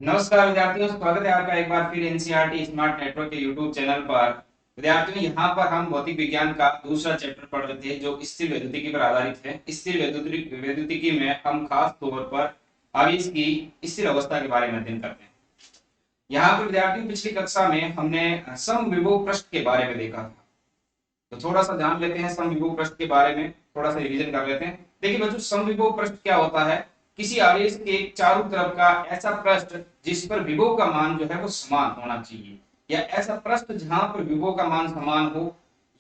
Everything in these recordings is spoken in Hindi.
नमस्कार विद्यार्थियों, स्वागत है आपका एक बार फिर एनसीईआरटी स्मार्ट नेटवर्क के यूट्यूब चैनल पर। विद्यार्थियों, यहाँ पर हम भौतिक विज्ञान का दूसरा चैप्टर पढ़ रहे थे जो स्थिर वैद्युतिकी पर आधारित है। स्थिर वैद्युतिकी में हम खास तौर पर आवेश की स्थिर अवस्था के बारे में अध्ययन करते हैं। यहाँ पर विद्यार्थियों, पिछली कक्षा में हमने समविभव पृष्ठ के बारे में देखा था, तो थोड़ा सा जान लेते हैं समविभव पृष्ठ के बारे में, थोड़ा सा रिवीजन कर लेते हैं। देखिए बच्चों, समविभव पृष्ठ क्या होता है? किसी आवेश के चारों तरफ का ऐसा पृष्ठ जिस पर विभव का मान जो है वो समान होना चाहिए, या ऐसा पृष्ठ जहां पर विभव का मान समान हो।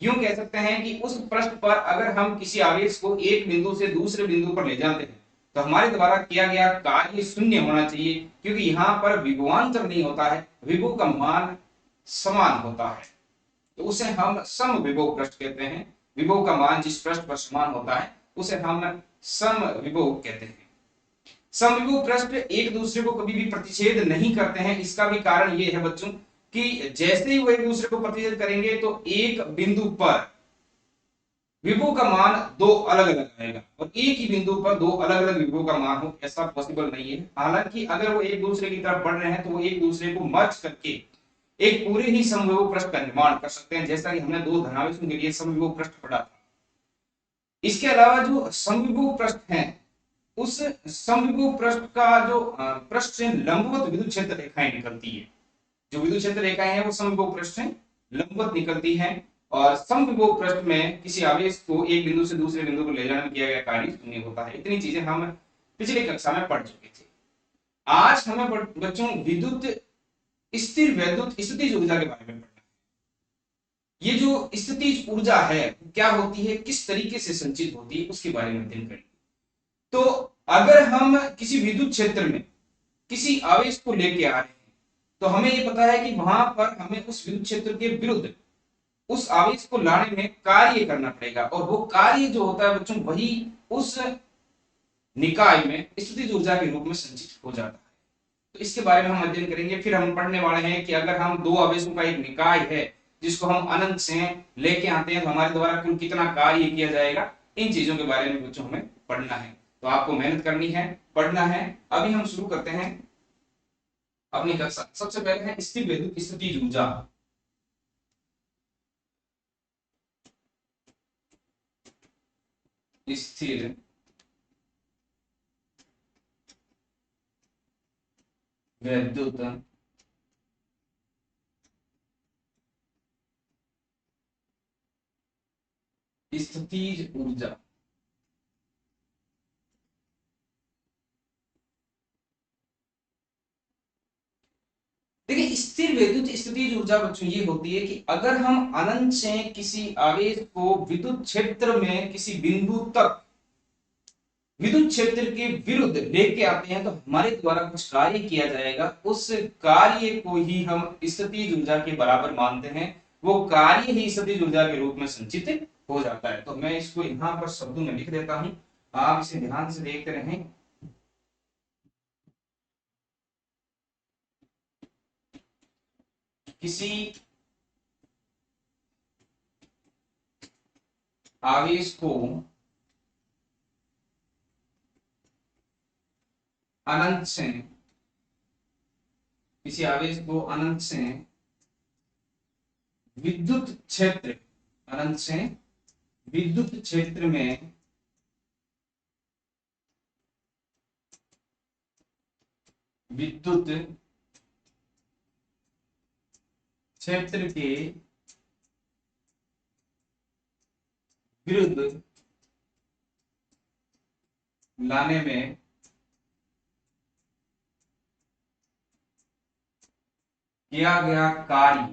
यूं कह सकते हैं कि उस पृष्ठ पर अगर हम किसी आवेश को एक बिंदु से दूसरे बिंदु पर ले जाते हैं तो हमारे द्वारा किया गया कार्य शून्य होना चाहिए, क्योंकि यहाँ पर विभवांतर नहीं होता है, विभव का मान समान होता है। तो उसे हम समविभव पृष्ठ कहते हैं। विभव का मान जिस पृष्ठ पर समान होता है उसे हम समविभव कहते हैं। समविभव पृष्ठ एक दूसरे को कभी भी प्रतिच्छेद नहीं करते हैं। इसका भी कारण ये है बच्चों कि जैसे ही वो एक दूसरे को प्रतिच्छेद करेंगे तो एक बिंदु पर विभव का मान दो अलग अलग आएगा, और एक ही बिंदु पर दो अलग अलग विभव का मान हो ऐसा पॉसिबल नहीं है। हालांकि अगर वो एक दूसरे की तरफ बढ़ रहे हैं तो वो एक दूसरे को मर्ज करके एक पूरे ही समविभव पृष्ठ का निर्माण कर सकते हैं, जैसा कि हमने दो धनावेशों के लिए समविभव पृष्ठ पढ़ा था। इसके अलावा जो समविभव पृष्ठ है, उस समविभव पृष्ठ का जो पृष्ठ से लंबवत विद्युत क्षेत्र रेखाएं निकलती है। जो विद्युत क्षेत्र रेखाएं हैं वो समविभव पृष्ठ से लंबवत निकलती हैं, और समविभव पृष्ठ में किसी आवेश को एक बिंदु से दूसरे बिंदु पर ले जाने में किया गया कार्य शून्य होता है। इतनी चीजें हम पिछली कक्षा में पढ़ चुके थे। आज हमें बच्चों विद्युत स्थिर वैद्युत स्थितिज ऊर्जा के बारे में पढ़ना है। ये जो स्थितिज ऊर्जा है क्या होती है, किस तरीके से संचित होती है, उसके बारे में अध्ययन करेंगे। तो अगर हम किसी विद्युत क्षेत्र में किसी आवेश को लेके आ रहे हैं तो हमें ये पता है कि वहां पर हमें उस विद्युत क्षेत्र के विरुद्ध उस आवेश को लाने में कार्य करना पड़ेगा, और वो कार्य जो होता है बच्चों वही उस निकाय में स्थितिज ऊर्जा के रूप में संचित हो जाता है। तो इसके बारे में हम अध्ययन करेंगे। फिर हम पढ़ने वाले हैं कि अगर हम दो आवेशों का एक निकाय है जिसको हम अनंत से लेके आते हैं तो हमारे द्वारा कुल कितना कार्य किया जाएगा, इन चीजों के बारे में बच्चों हमें पढ़ना है। तो आपको मेहनत करनी है, पढ़ना है। अभी हम शुरू करते हैं अपनी कक्षा। सबसे पहले है स्थिर वैद्युत स्थितिज ऊर्जा। स्थिर वैद्युत स्थितिज ऊर्जा। देखिए, स्थिर वैद्युत स्थितिज ऊर्जा बच्चों ये होती है कि अगर हम अनंत से किसी आवेश को विद्युत क्षेत्र में किसी बिंदु तक विद्युत क्षेत्र के विरुद्ध लेके आते हैं तो हमारे द्वारा कुछ कार्य किया जाएगा, उस कार्य को ही हम स्थितिज ऊर्जा के बराबर मानते हैं। वो कार्य ही स्थितिज ऊर्जा के रूप में संचित हो जाता है। तो मैं इसको यहाँ पर शब्दों में लिख देता हूं, आप इसे ध्यान से देखते रहें। किसी आवेश को अनंत से किसी आवेश को अनंत से विद्युत क्षेत्र अनंत से विद्युत क्षेत्र में विद्युत क्षेत्र के विरुद्ध लाने में किया गया कार्य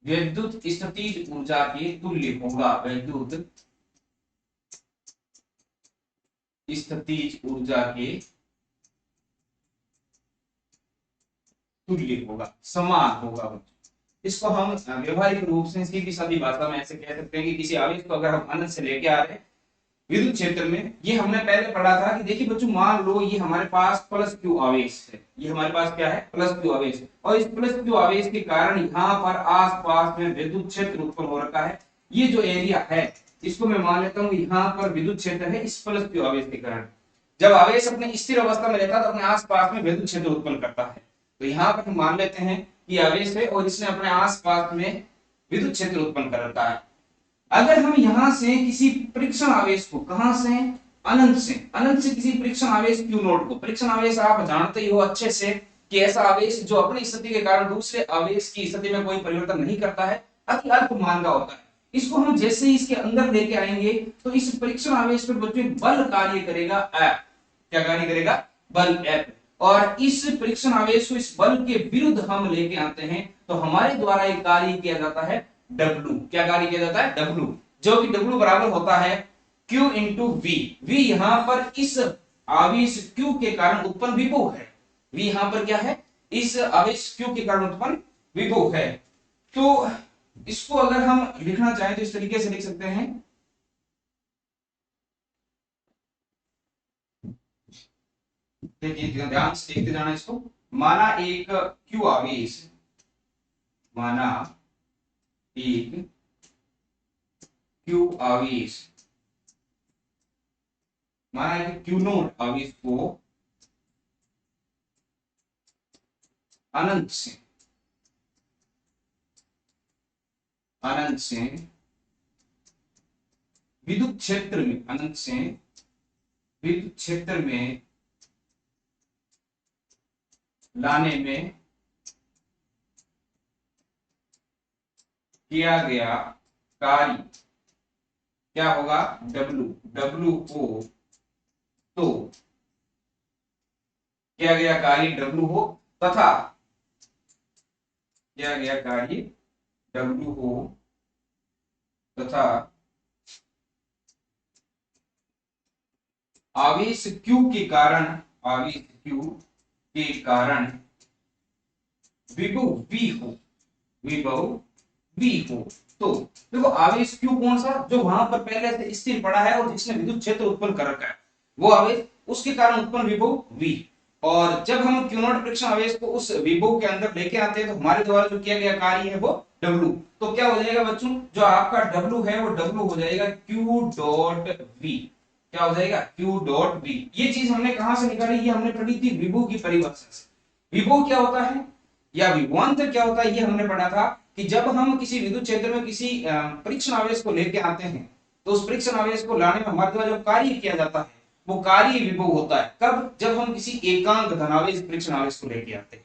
विद्युत स्थितिज ऊर्जा के तुल्य होगा। विद्युत स्थितिज ऊर्जा के तुल्य होगा, समान होगा। इसको हम व्यवहारिक रूप से सीधी सादी भाषा में ऐसे कह सकते हैं कि किसी आवेश को अगर हम अनंत से लेके आ रहे हैं विद्युत क्षेत्र में, ये हमने पहले पढ़ा था कि देखिए बच्चों, मान लो ये हमारे पास प्लस क्यू आवेश है। ये हमारे पास क्या है? प्लस क्यू आवेश। और इस प्लस क्यू आवेश के कारण यहाँ पर आसपास में विद्युत क्षेत्र उत्पन्न हो रखा है। ये जो एरिया है इसको मैं मान लेता हूँ यहाँ पर विद्युत क्षेत्र है इस प्लस क्यू आवेश के कारण। जब आवेश अपने स्थिर अवस्था में रहता है तो अपने आसपास में विद्युत क्षेत्र उत्पन्न करता है। तो यहाँ पर हम मान लेते हैं कि आवेश है और इसने अपने आसपास में विद्युत क्षेत्र उत्पन्न कर रखा है। अगर हम यहां से किसी परीक्षण आवेश को, कहां से, अनंत से किसी परीक्षण आवेश क्यू नोट को, परीक्षण आवेश आप जानते ही हो अच्छे से कि ऐसा आवेश जो अपनी स्थिति के कारण दूसरे आवेश की स्थिति में कोई परिवर्तन नहीं करता है, अति अल्प मान का होता है। इसको हम जैसे ही इसके अंदर लेके आएंगे तो इस परीक्षण आवेश पर बच्चों बल कार्य करेगा F। क्या कार्य करेगा? बल F। और इस परीक्षण आवेश को इस बल के विरुद्ध हम लेके आते हैं तो हमारे द्वारा एक कार्य किया जाता है W। क्या कार्य किया जाता है? W, जो कि W बराबर होता है Q इंटू V। V यहां पर इस आवेश Q के कारण उत्पन्न विभव है। V यहां पर क्या है? इस आवेश Q के कारण उत्पन्न विभव है। तो इसको अगर हम लिखना चाहें तो इस तरीके से लिख सकते हैं, देखिए ध्यान से देखते जाना इसको। माना एक Q आवेश, माना एक Q आवेश, माना एक Q नोट आवेश को अनंत से विद्युत क्षेत्र में, अनंत से विद्युत क्षेत्र में लाने में किया गया कार्य क्या होगा? W हो तो किया गया कार्य W हो तथा किया गया कार्य W हो तथा आवेश Q के कारण, आवेश Q के कारण विभव V हो, विभव V हो। तो देखो आवेश Q कौन सा? जो वहां पर पहले से स्थिर पड़ा है और जिसने विद्युत क्षेत्र उत्पन्न कर रखा है, वो आवेश, उसके कारण उत्पन्न विभव V। और जब हम Q नॉट परीक्षण आवेश को उस विभव के अंदर लेके आते हैं तो हमारे द्वारा जो किया गया कार्य है वो W। तो क्या हो जाएगा बच्चों? जो आपका W है वो W हो जाएगा Q डॉट V। क्या हो जाएगा? Q dot V। ये चीज हमने कहां से निकाली? ये हमने पढ़ी थी विभव की परिभाषा से। विभव क्या होता है या विभवांतर क्या होता है, ये हमने पढ़ा था कि जब हम किसी विद्युत क्षेत्र में किसी परीक्षण आवेश को लेके आते हैं तो उस परीक्षण आवेश को लाने में हमारे द्वारा जो कार्य किया जाता है वो कार्य विभव होता है। कब? जब हम किसी एकांक धनावेश परीक्षण आवेश को लेके आते हैं।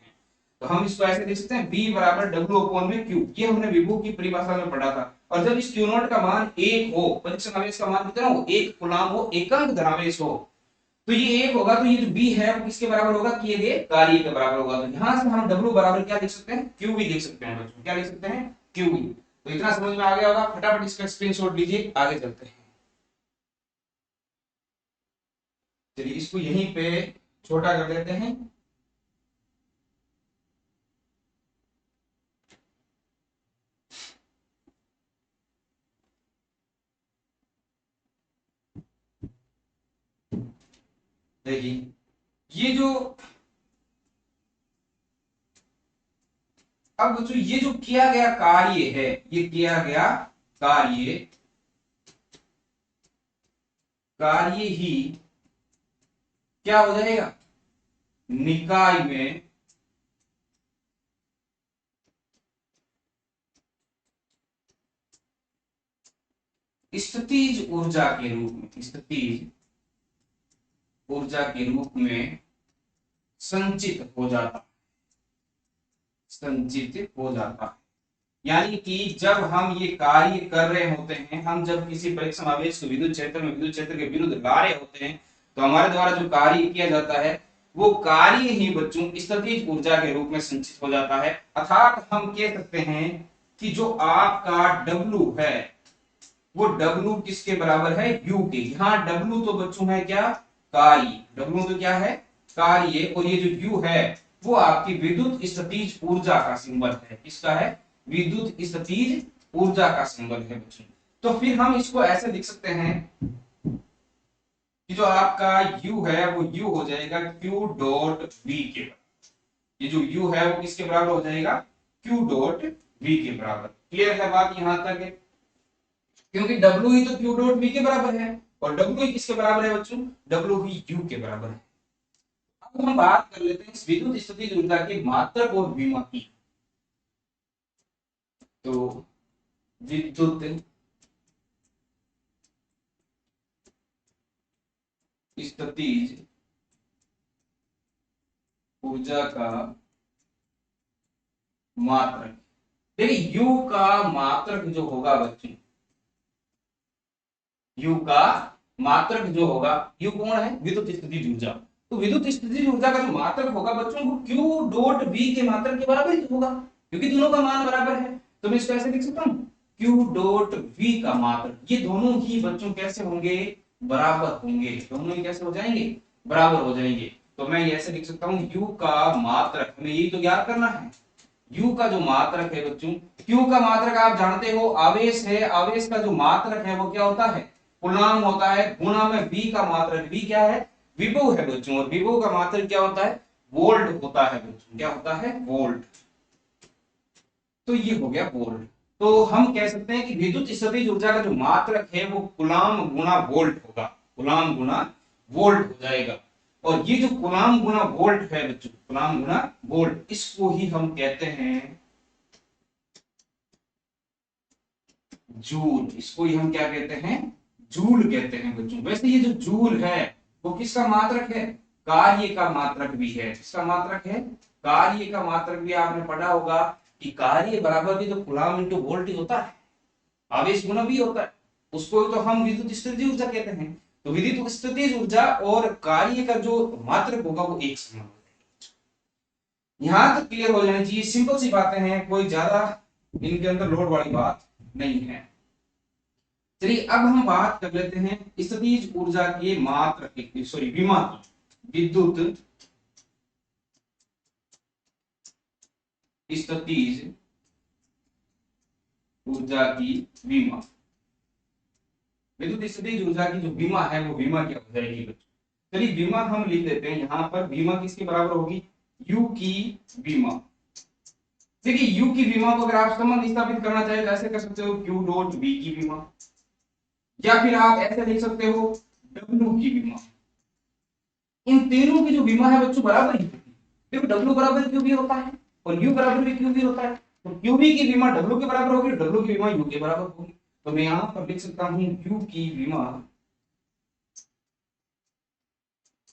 तो हम इसको ऐसे देख सकते हैं, V बराबर W अपॉन में Q। ये हमने विभव की परिभाषा में पढ़ा था। और जब इस Q नॉट का मान 1 हो, परीक्षण आवेश का मान कितना हो? 1 कूलम हो, एकांक धनावेश हो, तो ये 1 होगा तो ये जो B है वो किसके बराबर होगा? किए गए कार्य के बराबर होगा। तो यहां से हम W बराबर क्या लिख सकते हैं? QV लिख सकते हैं बच्चों। क्या लिख सकते हैं? QV। तो इतना समझ में आ गया होगा। फटाफट इसका स्क्रीनशॉट लीजिए, आगे चलते हैं। चलिए इसको यहीं पे छोटा कर देते हैं। देखिए ये जो, अब बच्चों ये जो किया गया कार्य है, ये किया गया कार्य, कार्य ही क्या हो जाएगा? निकाय में स्थितिज ऊर्जा के रूप में, स्थितिज ऊर्जा के रूप में संचित हो जाता, संचित हो जाता है। यानी कि जब हम ये कार्य कर रहे होते हैं, हम जब किसी परीक्षण आवेश को विद्युत क्षेत्र में विद्युत क्षेत्र के विरुद्ध ला रहे होते हैं तो हमारे द्वारा जो कार्य किया जाता है वो कार्य ही बच्चों स्थितिज ऊर्जा के रूप में संचित हो जाता है। अर्थात हम कह सकते हैं कि जो आपका W है वो W किसके बराबर है? U के। यहाँ W तो बच्चों है क्या? कार्य। W तो क्या है? कार्य। और ये जो U है वो आपकी विद्युत स्थितिज ऊर्जा का सिंबल है। किसका है? विद्युत स्थितिज ऊर्जा का सिंबल है बच्चों। तो फिर हम इसको ऐसे लिख सकते हैं कि जो आपका U है वो U हो जाएगा Q डॉट V के बराबर। ये जो U है वो किसके बराबर हो जाएगा? Q डॉट V के बराबर। क्लियर है बात यहां तक है? क्योंकि W ही तो Q डॉट V के बराबर है। और डब्ल्यू किसके बराबर है बच्चों? डब्ल्यू ही यू के बराबर है। अब हम बात कर लेते हैं इस विद्युत स्थितिज ऊर्जा की मात्रक और विमा की। तो विद्युत स्थितिज ऊर्जा का मात्रक, देखिए यू का मात्रक जो होगा बच्चों, यू का मात्रक जो होगा, यू कौन है? विद्युत स्थितिज ऊर्जा। तो विद्युत स्थितिज ऊर्जा का जो मात्रक होगा बच्चों वो क्यू डॉट वी के मात्रक के बराबर ही होगा, क्योंकि दोनों का मान बराबर है। तो मैं इसको ऐसे लिख सकता हूं, क्यू डॉट वी का मात्रक, ये दोनों ही बच्चों कैसे होंगे? बराबर होंगे। दोनों ही कैसे हो जाएंगे? बराबर हो जाएंगे। तो मैं ये ऐसे लिख सकता हूं, यू का मात्रक, हमें यही तो ज्ञात करना है। यू का जो मात्रक है बच्चों, क्यू का मात्रक आप जानते हो आवेश है, आवेश का जो मात्रक है वो क्या होता है? कूलाम होता है, गुणा में वी का मात्रक, वी क्या है? विभव है बच्चों, और विभव का मात्रक क्या होता है? वोल्ट होता है बच्चों। क्या होता है? वोल्ट। तो ये हो गया वोल्ट। तो हम कह सकते हैं कि विद्युत स्थितिज ऊर्जा का जो मात्रक है वो कूलाम गुणा वोल्ट होगा, कूलाम गुणा वोल्ट हो जाएगा। और ये जो कूलाम गुणा वोल्ट है बच्चों, कूलाम गुणा वोल्ट, इसको ही हम कहते हैं जूल। इसको ही हम क्या कहते हैं? जूल कहते हैं बच्चों। वैसे ये जो जूल है वो किसका मात्रक है? कार्य का मात्रक भी है। किसका मात्रक है? कार्य का मात्रक भी। आपने पढ़ा होगा कि कार्य बराबर भी तो कूलाम इंटू वोल्ट ही होता है, आवेश गुना भी होता है। उसको तो हम विद्युत स्थितिज ऊर्जा कहते हैं। तो विद्युत स्थितिज ऊर्जा और कार्य का जो मात्रक होगा वो एक समान होगा। यहां तक क्लियर हो जानी चाहिए, सिंपल सी बातें हैं, कोई ज्यादा इनके अंदर लोड वाली बात नहीं है। चलिए अब हम बात कर लेते हैं स्थितिज ऊर्जा के मात्रक की, सॉरी विमा की। विद्युत स्थितिज ऊर्जा की विमा, विद्युत स्थितिज ऊर्जा की जो विमा है वो विमा क्या हो जाएगी बच्चों? चलिए विमा हम लिख देते हैं यहां पर। विमा किसके बराबर होगी? यू की विमा। देखिए यू की विमा को अगर आप संबंध स्थापित करना चाहे तो ऐसे कर सकते हो, क्यू डॉट वी की विमा, या फिर आप ऐसे लिख सकते हो डब्ल्यू की विमा। इन तीनों की जो विमा है बच्चों बराबर ही होती है, देखो डब्ल्यू बराबर क्यू भी होता है और यू बराबर भी क्यू भी होता है। तो क्यू बी की विमा डब्ल्यू के बराबर होगी, डब्ल्यू की विमा यू के बराबर होगी। तो मैं यहां पर लिख सकता हूं यू की विमा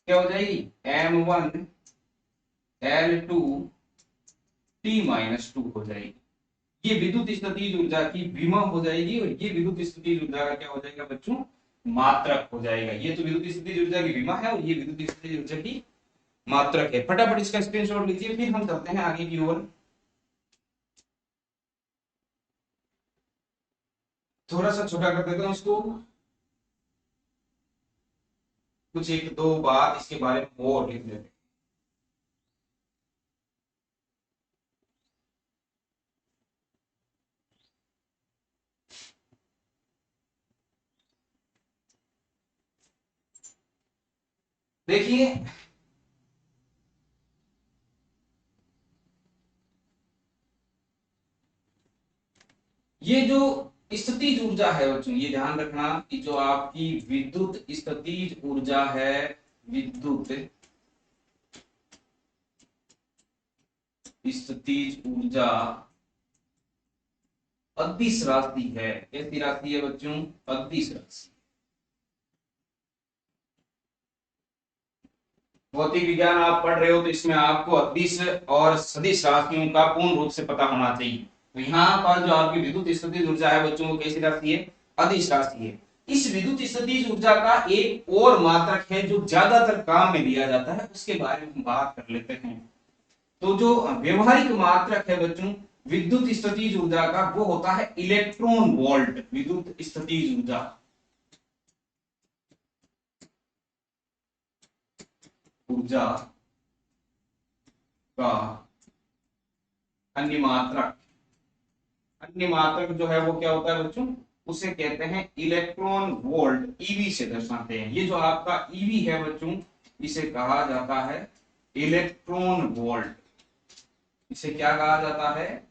क्या हो जाएगी? M1 L2 T-2 हो जाएगी। ये विद्युत स्थितिज ऊर्जा की विमा हो जाएगी और ये विद्युत स्थितिज ऊर्जा का क्या हो जाएगा बच्चों? मात्रक हो जाएगा। ये तो विद्युत स्थितिज ऊर्जा की विमा है और ये विद्युत स्थितिज ऊर्जा की मात्रक है। फटाफट इसका स्क्रीनशॉट लीजिए, फिर हम चलते हैं आगे की ओर। थोड़ा सा छोटा कर देता हूं इसको, कुछ एक दो बात इसके बारे में और लिख देते हैं। देखिए ये जो स्थितिज ऊर्जा है बच्चों, ये ध्यान रखना कि जो आपकी विद्युत स्थितिज ऊर्जा है, विद्युत स्थितिज ऊर्जा अदिश राशि है। कैसी राशि है बच्चों? अदिश राशि। भौतिक विज्ञान आप पढ़ रहे हो तो इसमें आपको अदिश और सदिश राशियों का पूर्ण रूप से पता होना चाहिए। तो यहाँ पर जो आपकी विद्युत स्थितिज ऊर्जा है बच्चों वो कैसी राशि है? अदिश राशि है। इस विद्युत स्थितिज ऊर्जा का एक और मात्रक है जो ज्यादातर काम में लिया जाता है, उसके बारे में हम बात कर लेते हैं। तो जो व्यवहारिक मात्रक है बच्चों विद्युत स्थितिज ऊर्जा का वो होता है इलेक्ट्रॉन वोल्ट। विद्युत स्थितिज ऊर्जा ऊर्जा का अन्य मात्रक, अन्य मात्रक जो है वो क्या होता है बच्चों? उसे कहते हैं इलेक्ट्रॉन वोल्ट, ईवी से दर्शाते हैं। ये जो आपका ईवी है बच्चों इसे कहा जाता है इलेक्ट्रॉन वोल्ट। इसे क्या कहा जाता है?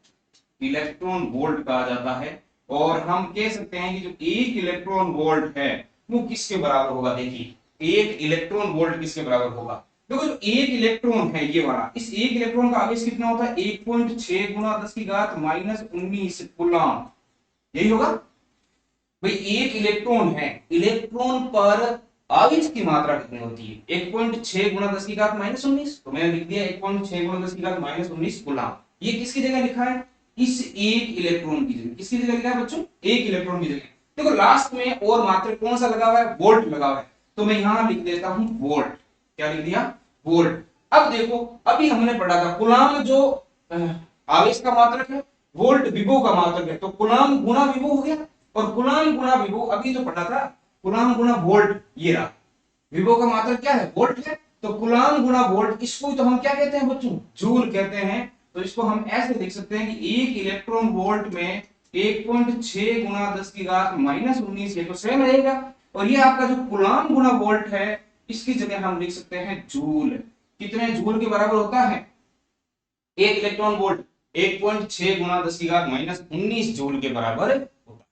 इलेक्ट्रॉन वोल्ट कहा जाता है। और हम कह सकते हैं कि जो एक इलेक्ट्रॉन वोल्ट है वो किसके बराबर होगा? देखिए एक इलेक्ट्रॉन वोल्ट किसके बराबर होगा? देखो जो एक इलेक्ट्रॉन है ये वाला, इस एक इलेक्ट्रॉन का आवेश कितना होता है? 1.6 गुना 10 की घात -19 कूलम। यही होगा भाई। एक इलेक्ट्रॉन है, इलेक्ट्रॉन पर आवेश की मात्रा कितनी होती है? 1.6 गुना 10 की घात -19, तो मैंने लिख दिया 1.6 गुना 10 की घात -19 कूलम। ये किसकी जगह लिखा है? इस एक इलेक्ट्रॉन की जगह। किसकी जगह लिखा है बच्चों? एक इलेक्ट्रॉन की जगह। देखो लास्ट में और मात्र कौन सा लगा हुआ है? वोल्ट लगा हुआ है, तो मैं यहां लिख देता हूं वोल्ट। क्या लिख दिया? वोल्ट। अब देखो, अभी हमने पढ़ा था कूलम जो आवेश का मात्रक है, वोल्ट विभव का मात्रक है, तो कूलम गुणा विभव हो गया। और कूलम गुणा विभव अभी जो पढ़ा था, कूलम गुणा वोल्ट, ये रहा। विभव का मात्रक क्या है? वोल्ट है। तो कूलम गुणा वोल्ट, इसको तो हम क्या कहते हैं बच्चों? जूल कहते हैं। तो इसको हम ऐसे लिख सकते हैं कि एक इलेक्ट्रॉन वोल्ट में 1.6 गुना 10 की घात -19, ये तो सेम रहेगा। और ये आपका जो कूलम गुणा वोल्ट है, इसकी जगह हम लिख सकते हैं जूल। कितने जूल के बराबर होता है एक इलेक्ट्रॉन वोल्ट? 1.6 गुना 10 की घात -19 जूल के बराबर होता है।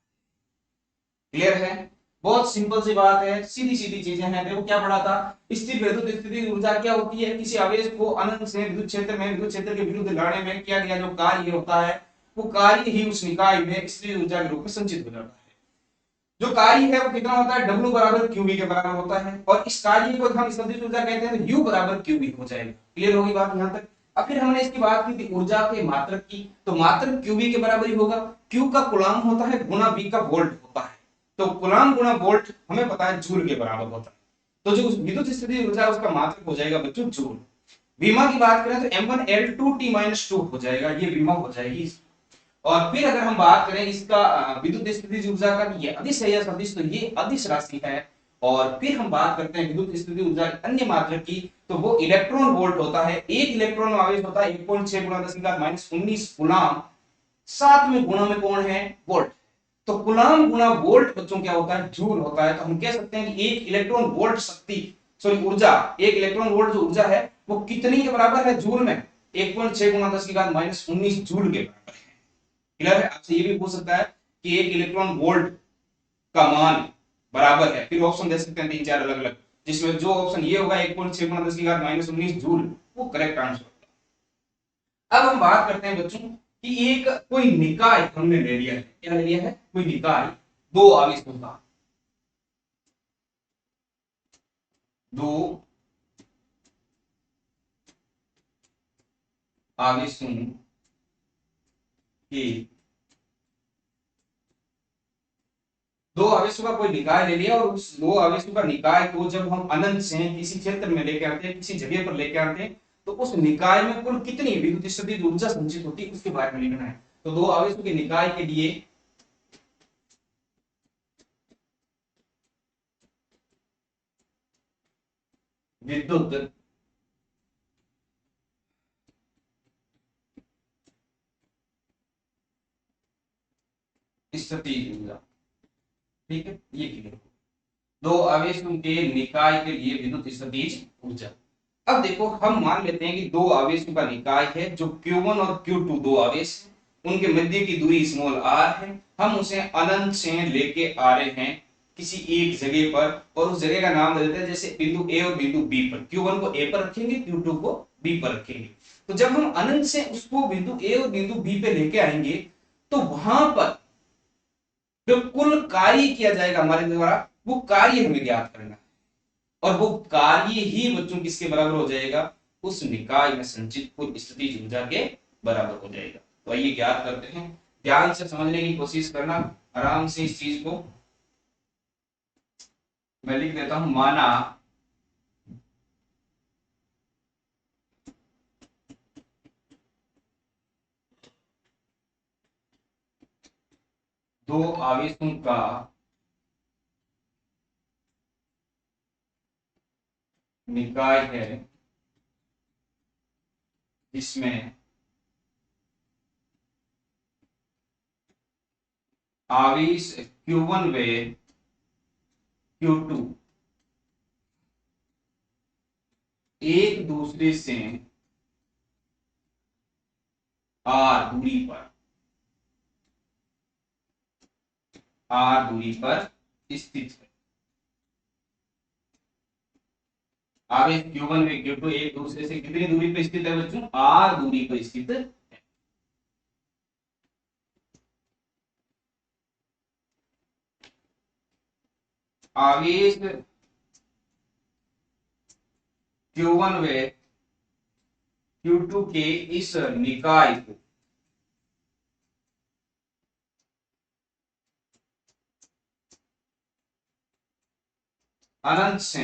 क्लियर है? बहुत सिंपल सी बात है, सीधी सीधी चीजें हैं। देखो क्या पढ़ा था, स्थिर विद्युत स्थिति ऊर्जा क्या होती है? किसी आवेश को अनंत से विद्युत क्षेत्र में विद्युत क्षेत्र के विरुद्ध लाने में किया गया जो कार्य होता है, वो कार्य ही उस निकाय में स्थिर ऊर्जा के रूप में संचित हो जाता है। जो कार्य है वो कितना होता है? W बराबर QV के बराबर होता है। और इस कार्य को हम संचित ऊर्जा कहते हैं, तो U बराबर QV हो जाएगा। क्लियर होगी बात यहां तक? अब फिर हमने इसकी बात की थी ऊर्जा के मात्रक की, तो मात्रक QV के बराबर ही होगा। Q का कूलम होता है गुना V का वोल्ट होता है, तो कूलम गुना वोल्ट हमें पता है जूल के बराबर होता है। तो जो विद्युत स्थिति ऊर्जा उसका मात्रक हो जाएगा बच्चों जूल। विमा की बात करें तो M1L2T-2 हो जाएगा, ये विमा हो जाएगी। और फिर अगर हम बात करें इसका विद्युत स्थिति ऊर्जा का, ये अदिश है या सदिश, तो ये अदिश राशि है। और फिर हम बात करते हैं विद्युत स्थिति ऊर्जा के अन्य मात्रक की, तो वो इलेक्ट्रॉन वोल्ट होता है। एक इलेक्ट्रॉन में आवेश होता है 1.6 गुना 10 की घात -19 कूलम। साथ में गुणा में कौन है? वोल्ट। तो कूलम गुना वोल्ट बच्चों क्या होता है? जूल होता है। तो हम कह सकते हैं कि एक इलेक्ट्रॉन वोल्ट शक्ति, सॉरी ऊर्जा, एक इलेक्ट्रॉन वोल्ट जो ऊर्जा है वो कितनी के बराबर है जूल में? 1.6 गुना 10 की घात -19 जूल के बराबर है। क्लियर है? आपसे ये भी पूछ सकता है कि एक इलेक्ट्रॉन वोल्ट का मान बराबर है, फिर ऑप्शन दे सकते हैं 3-4 अलग अलग, जिसमें जो ऑप्शन ये होगा 1.6 गुना 10 की घात -19 जूल, वो करेक्ट आंसर होगा। अब हम बात करते हैं बच्चों कि एक कोई निकाय हमने ले लिया है। क्या ले लिया है? कोई निकाय, दो आवेशों का, दो आवेशों के, दो आवेशों का कोई निकाय ले लिया, और उस दो आवेशों का निकाय को जब हम अनंत से किसी क्षेत्र में लेके आते हैं, किसी जगह पर लेके आते हैं, तो उस निकाय में कुल कितनी विद्युत स्थिति ऊर्जा संचित होती है उसके बारे में लिखना है। तो दो आवेशों के निकाय के लिए विद्युत स्थिति ऊर्जा, ठीक है, ये क्लियर। दो आवेशों के निकाय के लिए विद्युत स्थितिज ऊर्जा। अब देखो हम मान लेते हैं कि दो आवेशों का निकाय है, जो Q1 और Q2 दो आवेश, उनके मध्य की दूरी स्मॉल r है। हम उसे अनंत से लेके आ रहे हैं किसी एक जगह पर, और उस जगह का नाम दे देते हैं जैसे बिंदु A और बिंदु B पर। Q1 को A पर रखेंगे, Q2 को B पर रखेंगे। तो जब हम अनंत से उसको बिंदु A और बिंदु B पे लेके आएंगे, तो वहां पर जो कुल कार्य किया जाएगा हमारे द्वारा, वो कार्य हमें ज्ञात करना है। और वो कार्य ही बच्चों किसके बराबर हो जाएगा? उस निकाय में संचित कुल स्थितिज ऊर्जा के बराबर हो जाएगा। तो आइए ज्ञात करते हैं, ध्यान से समझने की कोशिश करना, आराम से इस चीज को मैं लिख देता हूं। माना दो आवेशों का निकाय है, जिसमें आवेश Q1 व Q2 एक दूसरे से r दूरी पर स्थित है। आवेश Q1 व Q2 एक दूसरे से कितनी दूरी पर स्थित है बच्चों? r दूरी पर स्थित है। आवेश Q1 व Q2 के इस निकाय को अनंत से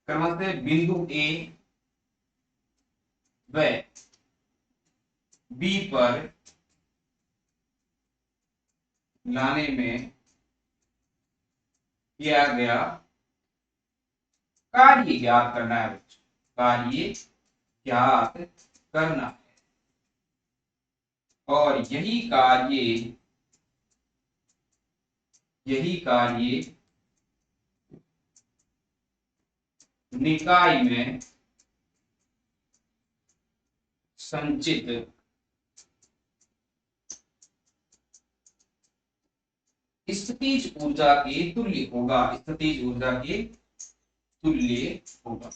क्रमशः बिंदु ए व बी पर लाने में किया गया कार्य ज्ञात करना है बच्चों, कार्य ज्ञात करना है। और यही कार्य निकाय में संचित स्थितिज ऊर्जा के तुल्य होगा, स्थितिज ऊर्जा के तुल्य होगा।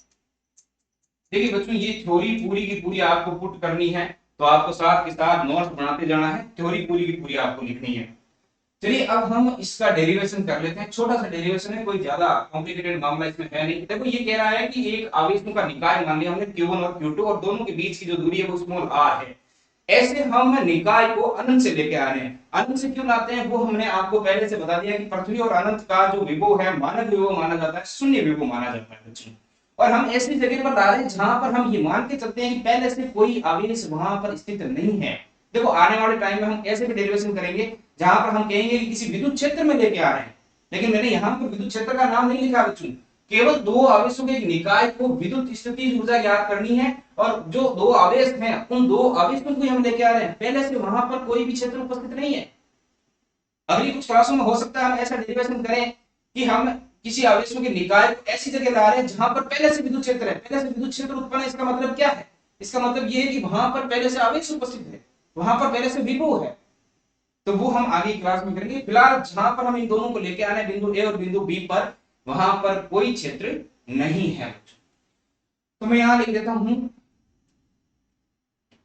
देखिए बच्चों, ये थ्योरी पूरी की पूरी आपको पुट करनी है, तो आपको साथ के साथ नोट्स बनाते जाना है, थ्योरी पूरी की पूरी आपको लिखनी है। चलिए अब हम इसका डेरिवेशन कर लेते हैं। छोटा सा डेरिवेशन है, कोई ज्यादा कॉम्प्लिकेटेड मामला इसमें है नहीं। देखो ये कह रहा है कि एक आवेशों का निकाय मान लिया हमने Q1 और Q2 और दोनों के बीच की जो दूरी है वो स्मॉल r है। ऐसे हम निकाय को अनंत से लेके आ रहे हैं। अनंत से क्यों लाते हैं वो हमने आपको पहले से बता दिया कि पृथ्वी और अनंत का जो विभव है मानक विभव माना जाता है, शून्य विभव माना जाता है बच्चों। और हम ऐसी जगह पर ला रहे हैं जहां पर हम ये मान के चलते हैं कि पहले से कोई आवेश वहां पर स्थित नहीं है। देखो आने वाले टाइम में हम ऐसे भी डेरिवेशन करेंगे जहां पर हम कहेंगे कि किसी विद्युत क्षेत्र में लेके आ रहे हैं, लेकिन मैंने यहाँ पर विद्युत क्षेत्र का नाम नहीं लिखा बच्चों। केवल दो आवेशों के एक निकाय को विद्युत स्थितिज ऊर्जा ज्ञात करनी है, और जो दो आवेश हैं उन दो आवेशों को हम लेके आ रहे हैं, पहले से वहां पर कोई भी क्षेत्र उपस्थित नहीं है। अगली कुछ क्लासों में हो सकता है हम ऐसा डेरिवेशन करें कि हम किसी आवेशों के निकाय को ऐसी जगह ला रहे हैं जहां पर पहले से विद्युत क्षेत्र है। पहले से विद्युत क्षेत्र उत्पन्न है, इसका मतलब क्या है? इसका मतलब ये है कि वहां पर पहले से आवेश उपस्थित है, वहां पर पहले से विभव है। तो वो हम आगे क्लास में करेंगे। फिलहाल जहां पर हम इन दोनों को लेके आना है, बिंदु ए और बिंदु बी पर, वहां पर कोई क्षेत्र नहीं है। तो मैं यहां लिख देता हूं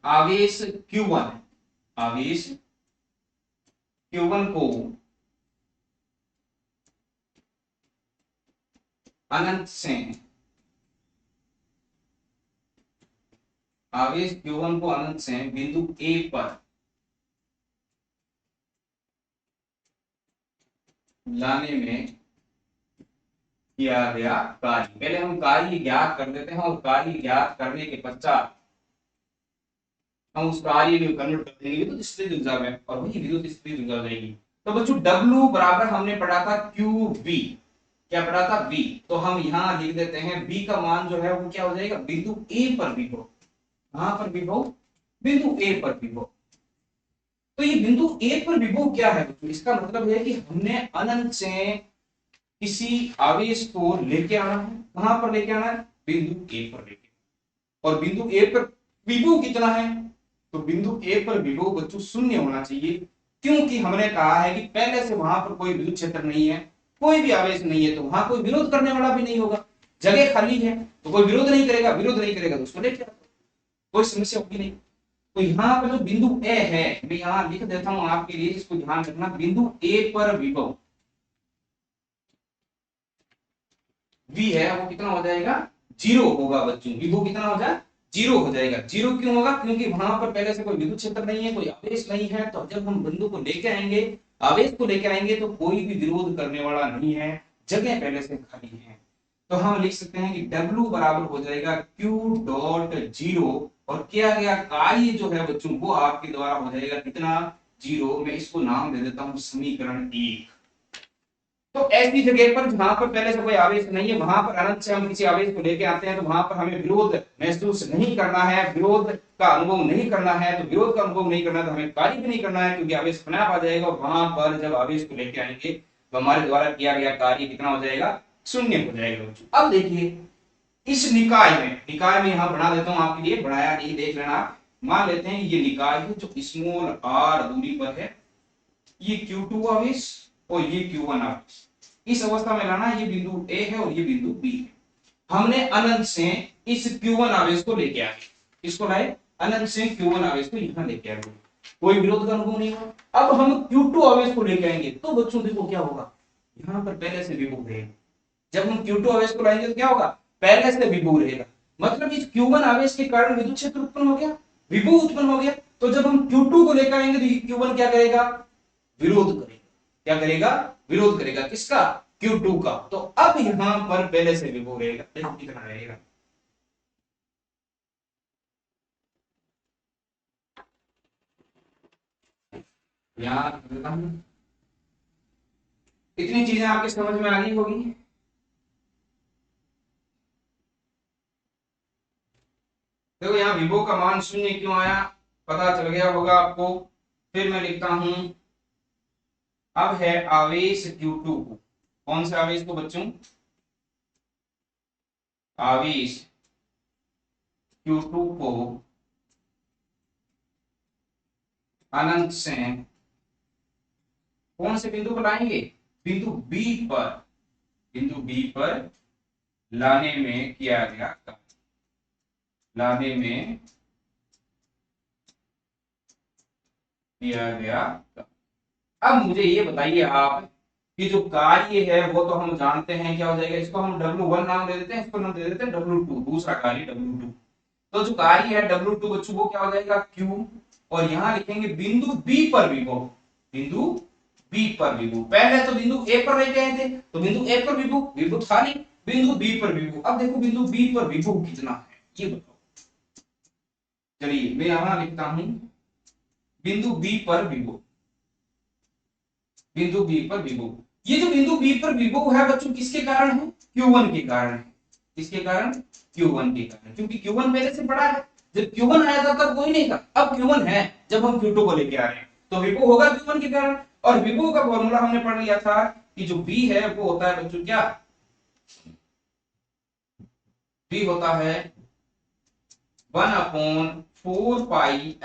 आवेश Q1, आवेश Q1 को अनंत से, आवेश Q1 को अनंत से बिंदु ए पर लाने में किया गया कार्य। पहले हम कार्य ज्ञात कर देते हैं और कार्य ज्ञात करने के पश्चात हम उस कार्य को कन्वर्ट कर देंगे विद्युत स्थितिज ऊर्जा में, और वही विद्युत स्थितिज ऊर्जा हो जाएगी। तो बच्चों W बराबर हमने पढ़ा था QV, क्या पढ़ा था? V। तो हम यहाँ लिख देते हैं V का मान जो है वो क्या हो जाएगा? बिंदु A पर विभव, कहां पर विभव? बिंदु A पर विभव। तो ये बिंदु A पर विभव क्या है बच्चों? इसका मतलब है कि हमने अनंत से किसी आवेश को लेके आना है। कहां पर लेके आना है? बिंदु A पर लेके। और बिंदु A पर विभव कितना है? तो बिंदु A पर विभव बच्चों शून्य होना चाहिए, क्योंकि हमने कहा है कि पहले से वहां पर कोई विद्युत क्षेत्र नहीं है, कोई भी आवेश नहीं है, तो वहां कोई विरोध करने वाला भी नहीं होगा। जगह खाली है तो कोई विरोध नहीं करेगा, विरोध नहीं करेगा तो उसको लेके आओ, कोई समस्या होगी नहीं। तो यहाँ पर जो बिंदु ए है, मैं यहाँ लिख देता हूं आपके लिए, इसको ध्यान रखना। बिंदु ए पर विभव V है वो कितना हो जाएगा? 0 होगा बच्चों। विभव कितना हो जाए? 0 हो जाएगा। 0 क्यों होगा? क्योंकि वहां पर पहले से कोई विद्युत क्षेत्र नहीं है, कोई आवेश नहीं है। तो जब हम बिंदु को लेके आएंगे, आवेश को लेके आएंगे, तो कोई भी विरोध करने वाला नहीं है, जगह पहले से खाली है। तो हम लिख सकते हैं कि W बराबर हो जाएगा Q.0, और किया गया कार्य जो है बच्चों वो आपके द्वारा हो जाएगा कितना? 0। मैं इसको नाम दे देता हूं समीकरण 1। तो ऐसी जगह पर जहां पर पहले से कोई आवेश नहीं है, वहां पर अनंत से हम किसी आवेश को लेके आते हैं, तो वहां पर हमें विरोध महसूस नहीं करना है, विरोध का अनुभव नहीं करना है। तो विरोध का अनुभव नहीं करना है तो हमें कार्य भी नहीं करना है, क्योंकि आवेश अपने आप आ जाएगा। और वहां पर जब आवेश को लेके आएंगे तो हमारे द्वारा किया गया कार्य कितना हो जाएगा? शून्य हो जाएगा। अब देखिए इस निकाय में यहां बना देता हूं आपके लिए, बनाया नहीं, देख लेना। मान लेते हैं ये निकाय है जो स्मॉल r दूरी पर है, ये Q2 आवेश और ये Q1 आवेश। इस अवस्था में लाना, ये बिंदु ए है और ये बिंदु बी है। हमने अनंत से इस Q1 आवेश को लेके आए, इसको लाए अनंत से Q1 आवेश को यहां लेके आए, कोई विरोध का अनुभव नहीं हुआ। अब हम Q2 आवेश को लेके आएंगे तो बच्चों देखो क्या होगा, यहां पर पहले से विभव रहेगा। जब हम Q2 आवेश को लाएंगे तो क्या होगा, पहले से विभव रहेगा, मतलब इस Q1 आवेश के कारण विद्युत क्षेत्र उत्पन्न हो गया, विभव उत्पन्न हो गया। तो जब हम Q2 को लेकर आएंगे तो ये Q1 क्या करेगा, विरोध करेगा। क्या करेगा, विरोध करेगा, किसका, Q2 का। तो अब यहां पर पहले से विभव रहेगा, देखो कितना रहेगा, यहां इतनी चीजें आपके समझ में आ गई होगी। देखो यहाँ विभव का मान शून्य क्यों आया, पता चल गया होगा आपको। फिर मैं लिखता हूं, अब है आवेश Q2 को, कौन से आवेश को बच्चों, आवेश Q2 को अनंत से कौन से बिंदु पर लाएंगे, बिंदु बी पर, बिंदु बी पर लाने में किया गया, लाने में किया गया। अब मुझे ये बताइए आप कि जो कार्य है वो तो हम जानते हैं क्या हो जाएगा, इसको हम W1 नाम दे देते हैं, इसको नाम दे देते हैं W2, दूसरा कार्य W2। तो जो कार्य है W2 बच्चों वो क्या हो जाएगा Q, और यहां लिखेंगे बिंदु B पर विभव, बिंदु B पर विभव। पहले तो बिंदु A पर लेके आए थे, तो बिंदु A पर विभव, विभव था नहीं, बिंदु B पर विभव। अब देखो बिंदु B पर विभव कितना है ये बताओ। चलिए मैं यहां लिखता हूं बिंदु B पर विभव, बिंदु बी पर विभव। ये जो बिंदु बी पर विभव है बच्चों किसके कारण है, Q1 के कारण है। किसके कारण, Q1 के कारण, क्योंकि Q1 पहले से बड़ा है। जब Q1 आया था तब कोई नहीं था, अब Q1 है जब हम Q2 को लेके आ रहे हैं, तो विभव होगा Q1 के कारण। और विभव का फॉर्मूला हमने पढ़ लिया था कि जो B है वो होता है बच्चों क्या, B होता है 1/4 पाई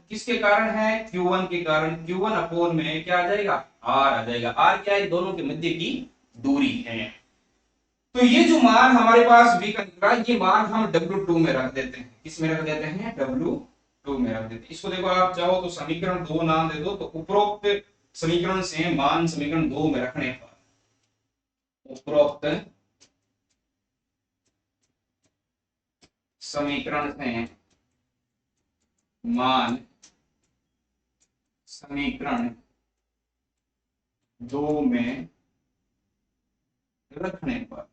किसके कारण है, Q1 के कारण। Q1 अपॉन में क्या आ जाएगा, R आ जाएगा। R क्या है, दोनों के मध्य की दूरी है। तो ये जो मान हमारे पास V का निकला, ये मान हम W2 में रख देते हैं। किस में रख देते हैं, W2 में रख देते हैं। इसको देखो आप चाहो तो समीकरण 2 नाम दे दो, तो उपरोक्त समीकरण से मान समीकरण 2 में रखने पर, उपरोक्त समीकरण से मान समीकरण 2 में रखने पर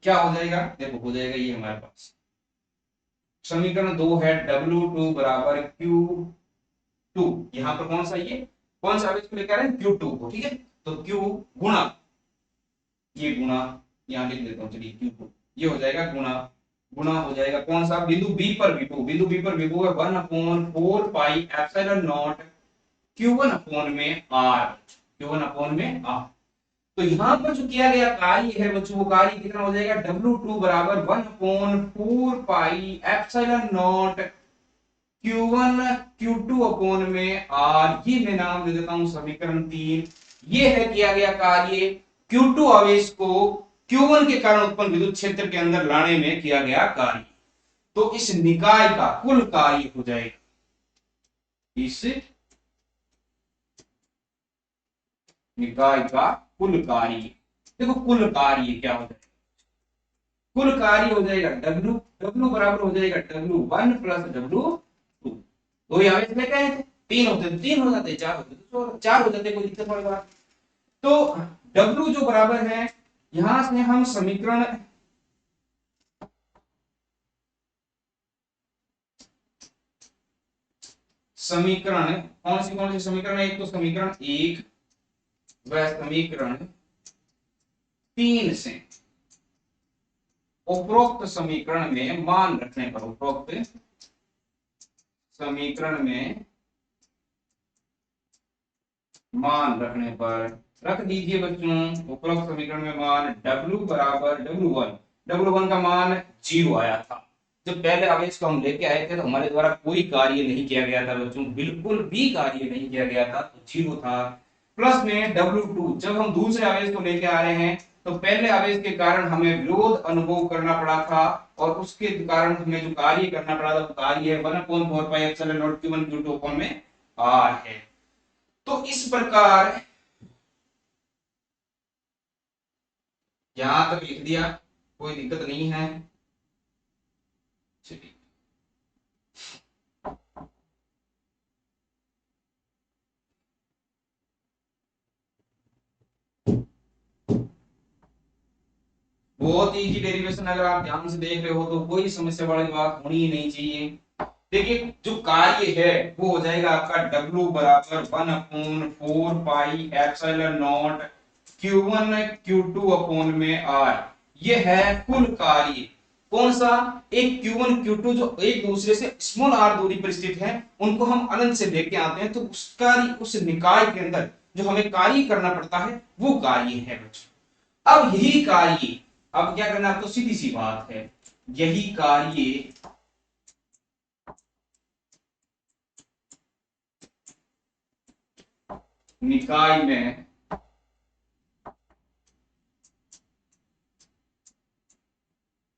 क्या हो जाएगा, देखो हो जाएगा ये हमारे पास समीकरण 2 है W2 बराबर Q2। यहां पर कौन सा, ये कौन सा आवेश को लेकर आ रहे हैं, Q2 को, ठीक है। तो Q गुणा, ये गुणा यहां लिख देता हूं, चलिए Q2, ये हो जाएगा गुणा, गुणा हो जाएगा कौन सा, बिंदु बी पर विभव, बिंदु बी पर विभव है 1/4 pi epsilon not Q1 upon में R, Q1 अपॉन में R। तो यहां पर जो किया गया कार्य है बच्चों, वो कार्य कितना हो जाएगा, W2 बराबर 1/4 pi epsilon not Q1 Q2 upon में R। ये मैं नाम दे देता हूं समीकरण 3। ये है किया गया कार्य Q2 आवेश को Q1 के कारण उत्पन्न विद्युत क्षेत्र के अंदर लाने में किया गया कार्य। तो इस निकाय का कुल कार्य हो जाएगा, इस निकाय का कुल कार्य। देखो कुल कार्य क्या हो जाएगा, कुल कार्य हो जाएगा W, W बराबर हो जाएगा W1 प्लस W2। दो ही आवेश लेके आए थे, तीन होते तो तीन हो जाते, चार होते तो चार हो जाते, कोई दिक्कत वाली बात। तो W जो बराबर है, यहां से हम समीकरण समीकरण कौन सी समीकरण है, एक तो समीकरण 1 व समीकरण 3 से उपरोक्त समीकरण में मान रखने पर, उपरोक्त समीकरण में मान रखने पर रख दीजिए बच्चों। उपरोक्त समीकरण में मान W बराबर W1, W1 का मान 0 आया था। जब पहले आवेश को हम लेके आए थे तो हमारे द्वारा कोई कार्य नहीं किया गया था बच्चों, बिल्कुल भी कार्य नहीं किया गया था, तो 0 था। प्लस में W2, जब हम दूसरे आवेश को लेके आ रहे हैं तो पहले आवेश के कारण हमें विरोध अनुभव करना पड़ा था, और उसके कारण हमें जो कार्य करना पड़ा था वो कार्य है 1/4πε0 Q1 Q2 अपॉन में R है। तो इस प्रकार यहां तक लिख दिया, कोई दिक्कत नहीं है। चलिए बहुत इजी डेरिवेशन, अगर आप ध्यान से देख रहे हो तो कोई समस्या वाली बात होनी ही नहीं चाहिए। देखिए जो कार्य है वो हो जाएगा आपका W बराबर 1/4πε0 Q1 Q2 अपॉन में R। ये है कुल कार्य। कौन सा? एक Q1 Q2 जो एक दूसरे से स्मॉल r दूरी पर स्थित है, उनको हम अनंत से लेके आते हैं, तो उस कार्य, उस निकाय के अंदर जो हमें कार्य करना पड़ता है वो कार्य है बच्चों। अब यही कार्य, अब क्या करना है, तो सीधी सी बात है, यही कार्य निकाय में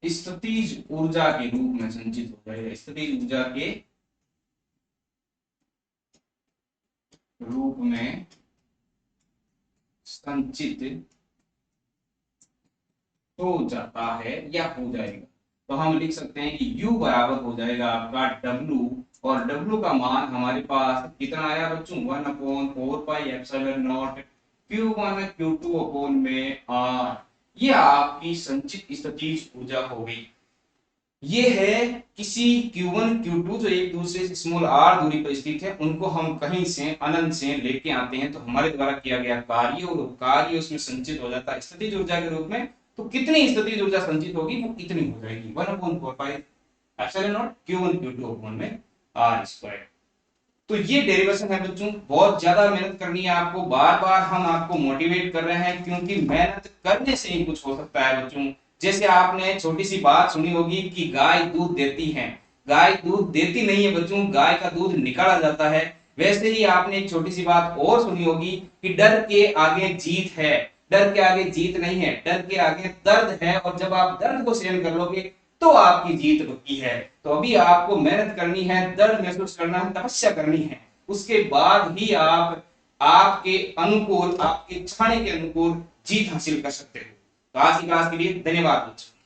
स्थितिज ऊर्जा के रूप में संचित हो जाएगा, स्थितिज ऊर्जा के रूप में संचित हो जाता है या हो जाएगा। तो हम लिख सकते हैं कि U बराबर हो जाएगा आपका W, और W का मान हमारे पास कितना आया बच्चों, 1/4πε0 Q1 Q2 अपॉन में R। ये आपकी संचित स्थितिज ऊर्जा हो गई। ये है किसी Q1 Q2 जो एक दूसरे से स्मॉल r दूरी पर स्थित है, उनको हम कहीं से अनंत से लेके आते हैं, तो हमारे द्वारा किया गया कार्य, और कार्य उसमें संचित हो जाता है स्थितिज ऊर्जा के रूप में। तो कितनी स्थितिज ऊर्जा संचित होगी, वो इतनी हो जाएगी 1/4πε0 Q1 Q2 अपॉन में R स्क्वायर। तो ये डेरिवेशन है बच्चों, बहुत ज्यादा मेहनत करनी है आपको, बार बार हम आपको मोटिवेट कर रहे हैं, क्योंकि मेहनत करने से ही कुछ हो सकता है बच्चों। जैसे आपने छोटी सी बात सुनी होगी कि गाय दूध देती है, गाय दूध देती नहीं है बच्चों, गाय का दूध निकाला जाता है। वैसे ही आपने एक छोटी सी बात और सुनी होगी कि डर के आगे जीत है, डर के आगे जीत नहीं है, डर के आगे दर्द है, और जब आप दर्द को सहन कर लोगे तो आपकी जीत होती है। तो अभी आपको मेहनत करनी है, दर्द महसूस करना है, तपस्या करनी है, उसके बाद ही आप आपके अनुकूल, आपके चाहने के अनुकूल जीत हासिल कर सकते हो। तो आज की क्लास के लिए धन्यवाद बच्चों।